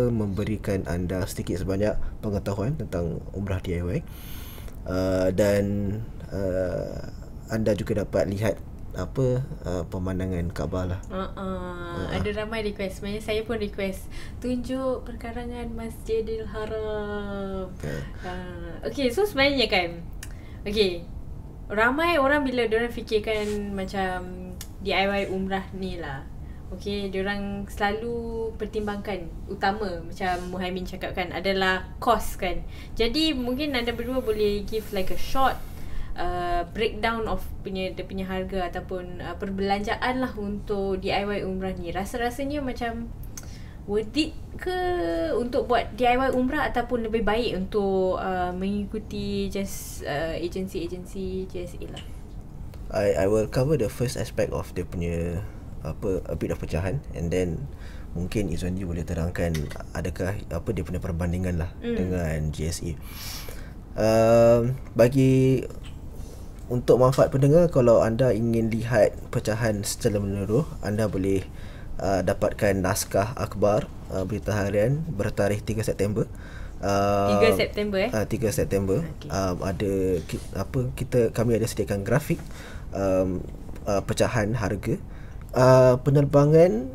Speaker 2: memberikan anda sedikit sebanyak pengetahuan tentang umrah DIY, dan anda juga dapat lihat pemandangan Kaabah lah.
Speaker 1: Ada ramai request. Sebenarnya saya pun request tunjuk perkarangan Masjidil Haram. Okay, so sebenarnya kan, okay, ramai orang bila diorang fikirkan macam DIY umrah ni lah, okay, diorang selalu pertimbangkan utama, macam Muhaimin cakap kan, adalah cost kan. Jadi mungkin anda berdua boleh give like a short breakdown of dia punya harga ataupun perbelanjaan lah untuk DIY umrah ni, rasa-rasanya macam worth it ke untuk buat DIY umrah, ataupun lebih baik untuk mengikuti just agensi JSA lah?
Speaker 2: I will cover the first aspect of dia punya a bit of pecahan, and then mungkin Izwandi boleh terangkan adakah dia punya perbandingan lah dengan GSA. Bagi untuk manfaat pendengar, kalau anda ingin lihat pecahan secara menyeluruh, anda boleh dapatkan naskah akhbar Berita Harian bertarikh 3 September.
Speaker 1: 3 September
Speaker 2: 3 September. Okay. Kami ada sediakan grafik pecahan harga penerbangan.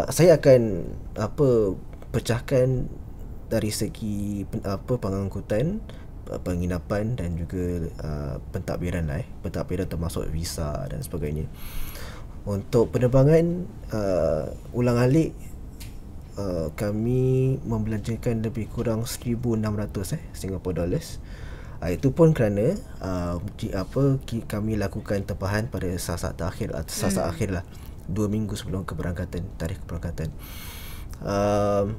Speaker 2: Saya akan pecahkan dari segi pengangkutan, penginapan dan juga pentadbiran lah. Pentadbiran termasuk visa dan sebagainya. Untuk penerbangan ulang-alik, kami membelanjakan lebih kurang 1,600 Singapore dollars. Itu pun kerana kami lakukan tempahan pada saat-saat akhir, akhir lah, 2 minggu sebelum keberangkatan, tarikh keberangkatan.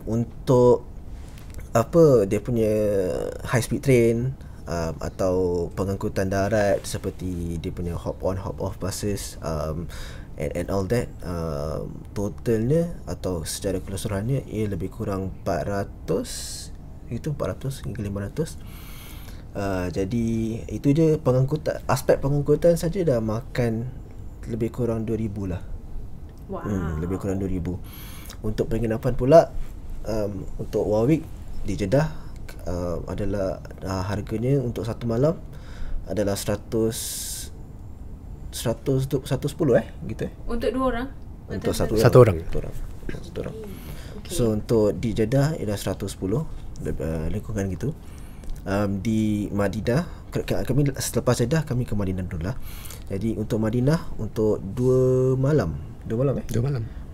Speaker 2: Untuk dia punya high speed train atau pengangkutan darat seperti dia punya hop on hop off buses and all that, totalnya atau secara keseluruhannya ia lebih kurang 400 hingga 500. Jadi itu je pengangkutan, aspek pengangkutan saja dah makan lebih kurang 2,000 lah.
Speaker 1: Wow.
Speaker 2: Lebih kurang 2,000. Untuk penginapan pula, untuk 1 week di Jeddah adalah harganya untuk satu malam adalah 110 gitu
Speaker 1: Untuk 2 orang?
Speaker 2: Untuk satu orang. Okay. So untuk di Jeddah ialah 110, lingkungan gitu. Di Madinah, kami selepas Jeddah kami ke Madinah dulu lah. Jadi untuk Madinah untuk 2 malam.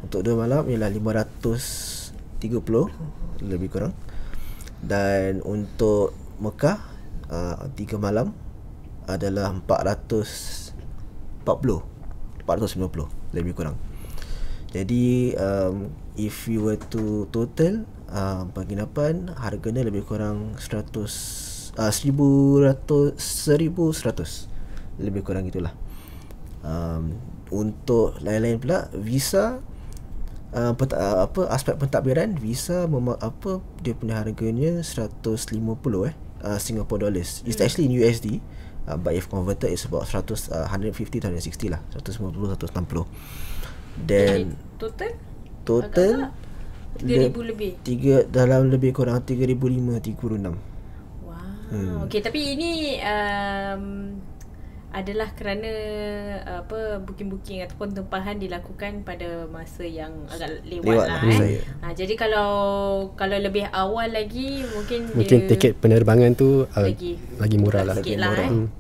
Speaker 2: Untuk 2 malam ialah 530 lebih kurang. Dan untuk Mekah 3 malam adalah 450 lebih kurang. Jadi if you were to total penginapan, harganya lebih kurang 1,100 lebih kurang gitulah. Untuk lain-lain pula, visa, aspek pentadbiran, visa dia punya harganya 150 Singapore dollars. It's actually in USD, but if converted it's about 150 to 160 lah, 150 160. Dan total
Speaker 1: 3,000 lebih.
Speaker 2: Dalam lebih kurang 3,536.
Speaker 1: Wow. Okey, tapi ini adalah kerana booking-booking ataupun tempahan dilakukan pada masa yang agak lewat lah. Jadi kalau lebih awal lagi mungkin
Speaker 3: tiket penerbangan tu lagi murah lah.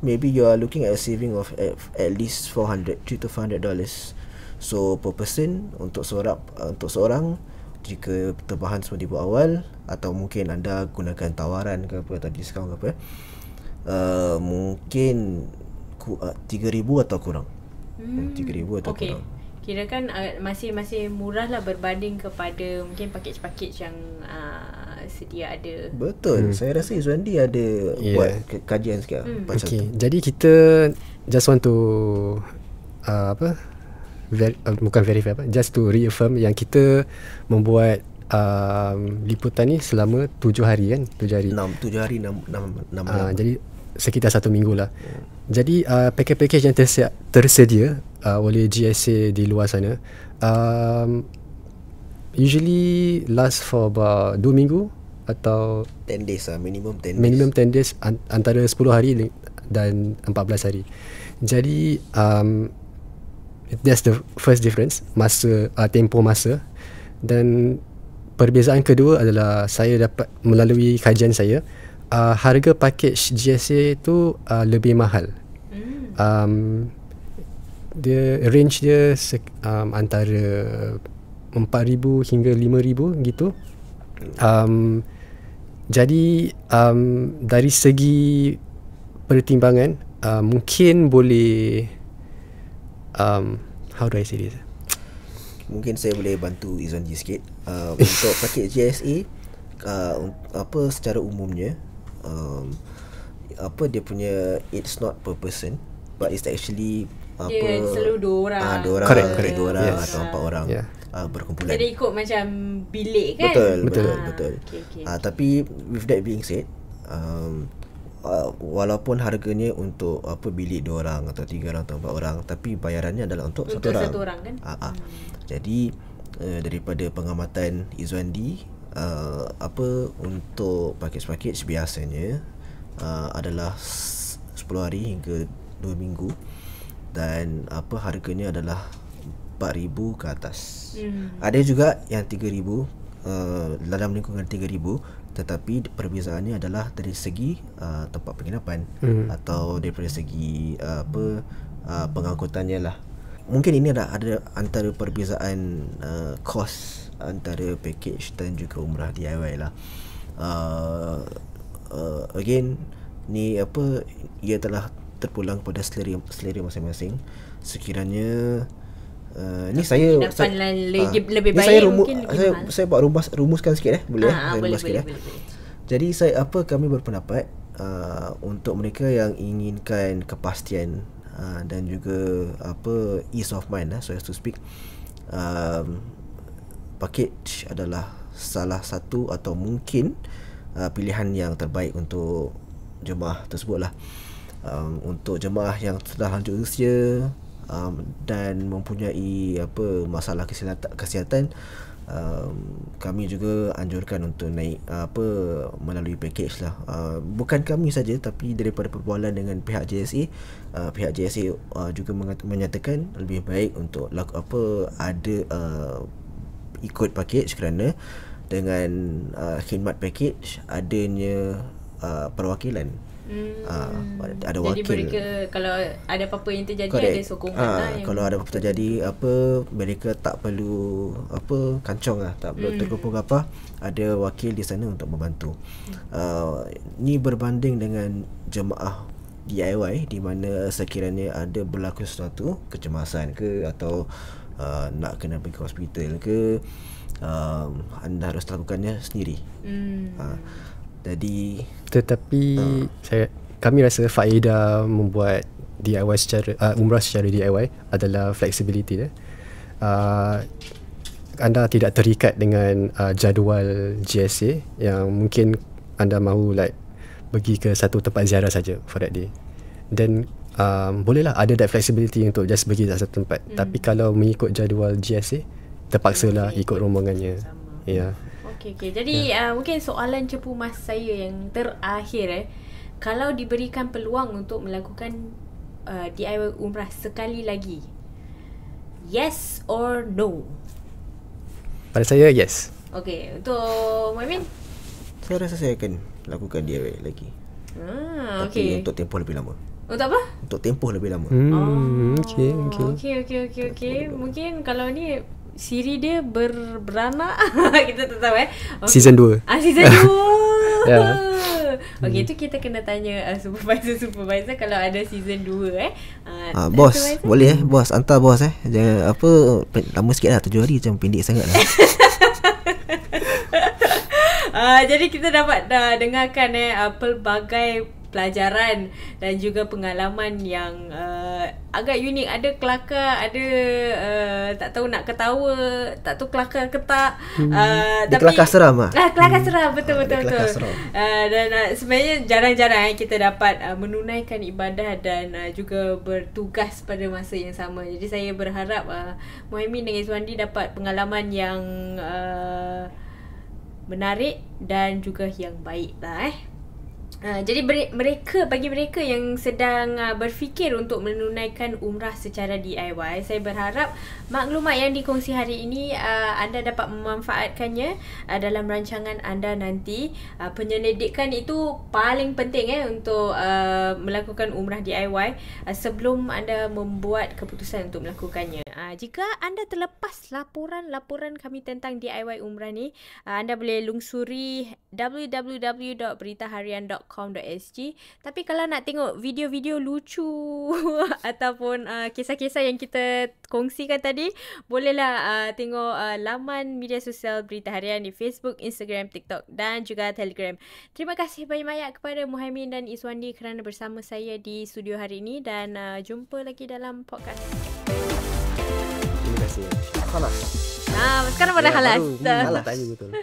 Speaker 2: Maybe you are looking at a saving of at least $300 to $400. So per person untuk seorang jika tempahan semua dibuat awal, atau mungkin anda gunakan tawaran ke apa atau diskaun ke apa, mungkin 3,000 atau kurang. 3,000 atau kurang.
Speaker 1: Kirakan masih murah lah berbanding kepada mungkin pakej-pakej yang sedia ada.
Speaker 2: Betul. Saya rasa Izwandi ada buat kajian sikit.
Speaker 3: Okay. Jadi kita just want to bukan verify just to reaffirm yang kita membuat liputan ni selama 7 hari kan? 7 hari 6 malam. Jadi sekitar 1 minggu lah. Jadi package yang tersedia oleh GSA di luar sana usually last for about 2 minggu atau
Speaker 2: 10 days lah, minimum 10
Speaker 3: days, antara 10 hari dan 14 hari. Jadi that's the first difference, tempoh masa. Dan perbezaan kedua adalah saya dapat melalui kajian saya, harga package GSA tu lebih mahal. Dia range dia antara 4,000 hingga 5,000 gitu. Jadi dari segi pertimbangan mungkin boleh how do I say this?
Speaker 2: Mungkin saya boleh bantu Izzuandi sikit. Untuk paket JSA, secara umumnya, dia punya, it's not per person, but it's actually
Speaker 1: selalu 2 orang.
Speaker 2: Dua orang,
Speaker 3: Correct.
Speaker 2: 2 orang
Speaker 3: Yes.
Speaker 2: atau 4 orang.
Speaker 3: Yeah.
Speaker 2: Berkumpulan.
Speaker 1: Jadi ikut macam bilik kan?
Speaker 2: Betul.
Speaker 1: Okay.
Speaker 2: Tapi with that being said, walaupun harganya untuk bilik 2 orang atau 3 orang atau 4 orang, tapi bayarannya adalah untuk 1 orang.
Speaker 1: Satu orang kan?
Speaker 2: Jadi daripada pengamatan Izzuandi, untuk package biasanya adalah 10 hari hingga 2 minggu, dan harganya adalah 4,000 ke atas. Ada juga yang 3,000, dalam lingkungan 3,000, tetapi perbezaannya adalah dari segi tempat penginapan atau daripada segi pengangkutannya lah. Mungkin ini ada antara perbezaan kos antara package dan juga umrah DIY lah. Again, ni ia telah terpulang kepada selera masing-masing. Sekiranya ni saya
Speaker 1: lebih
Speaker 2: ni
Speaker 1: baik,
Speaker 2: saya
Speaker 1: mungkin lebih mahal.
Speaker 2: saya buat rumuskan sikit boleh saya
Speaker 1: boleh.
Speaker 2: rumus sikit. Jadi kami berpendapat untuk mereka yang inginkan kepastian dan juga ease of mind so as to speak, package adalah salah satu atau mungkin pilihan yang terbaik untuk jemaah tersebut lah. Untuk jemaah yang telah lanjut usia dan mempunyai masalah kesihatan, kami juga anjurkan untuk naik melalui package lah. Bukan kami saja, tapi daripada perbualan dengan pihak JSA, pihak JSA juga menyatakan lebih baik untuk ada ikut package, kerana dengan khidmat package adanya perwakilan. Ada
Speaker 1: jadi
Speaker 2: wakil.
Speaker 1: mereka kalau ada apa-apa yang terjadi,
Speaker 2: Correct.
Speaker 1: ada sokongan lah yang
Speaker 2: kalau ada apa-apa terjadi, mereka tak perlu kancong lah, tak perlu terkepung apa, ada wakil di sana untuk membantu. Ni berbanding dengan jemaah DIY, di mana sekiranya ada berlaku sesuatu kecemasan ke, atau nak kena pergi ke hospital ke, anda harus lakukannya sendiri. Jadi
Speaker 3: Tetapi kami rasa faedah membuat DIY secara umrah secara DIY adalah flexibility anda tidak terikat dengan jadual GSA yang mungkin anda mahu pergi ke satu tempat ziarah saja for that day. Dan bolehlah ada that flexibility untuk just pergi ke satu tempat. Tapi kalau mengikut jadual GSA, terpaksalah ikut rombongannya. Ya.
Speaker 1: Okay. Jadi mungkin soalan cepu mas saya yang terakhir, kalau diberikan peluang untuk melakukan DIY umrah sekali lagi, yes or no?
Speaker 3: Pada saya, yes.
Speaker 1: Okay, untuk Muhammad?
Speaker 2: saya rasa saya akan lakukan DIY lagi. Tapi untuk tempoh lebih lama.
Speaker 1: Untuk apa?
Speaker 2: Untuk tempoh lebih lama.
Speaker 1: Okay. Mungkin kalau ni siri dia beranak kita tak tahu
Speaker 3: Season 2.
Speaker 1: Season 2.
Speaker 3: Ya.
Speaker 1: Okay, tu kita kena tanya supervisor kalau ada season 2
Speaker 2: bos, boleh bos, hantar bos jangan lama sikit lah, 7 hari macam pendek sangat lah.
Speaker 1: Jadi kita dapat dengarkan pelbagai pelajaran dan juga pengalaman yang agak unik. Ada kelakar, ada tak tahu nak ketawa, tak tahu kelakar ke tak.
Speaker 2: Tapi kelakar seram lah.
Speaker 1: Kelakar seram, betul.
Speaker 2: Seram.
Speaker 1: Dan sebenarnya jarang-jarang kita dapat menunaikan ibadah dan juga bertugas pada masa yang sama. Jadi saya berharap Muhaimin dengan Izzuandi dapat pengalaman yang menarik dan juga yang baik lah. Jadi bagi mereka yang sedang berfikir untuk menunaikan umrah secara DIY, saya berharap maklumat yang dikongsi hari ini anda dapat memanfaatkannya dalam rancangan anda nanti. Penyelidikan itu paling penting untuk melakukan umrah DIY sebelum anda membuat keputusan untuk melakukannya. Jika anda terlepas laporan kami tentang DIY umrah ni, anda boleh lungsuri www.beritaharian.com.sg. Tapi kalau nak tengok video-video lucu ataupun kisah-kisah yang kita kongsikan tadi, bolehlah tengok laman media sosial Berita Harian di Facebook, Instagram, TikTok dan juga Telegram. Terima kasih banyak-banyak kepada Muhaimin dan Izwandi kerana bersama saya di studio hari ini, dan jumpa lagi dalam podcast.
Speaker 3: Terima kasih.
Speaker 2: Khalas.
Speaker 1: Sekarang pada halas.
Speaker 3: Baru tanya betul.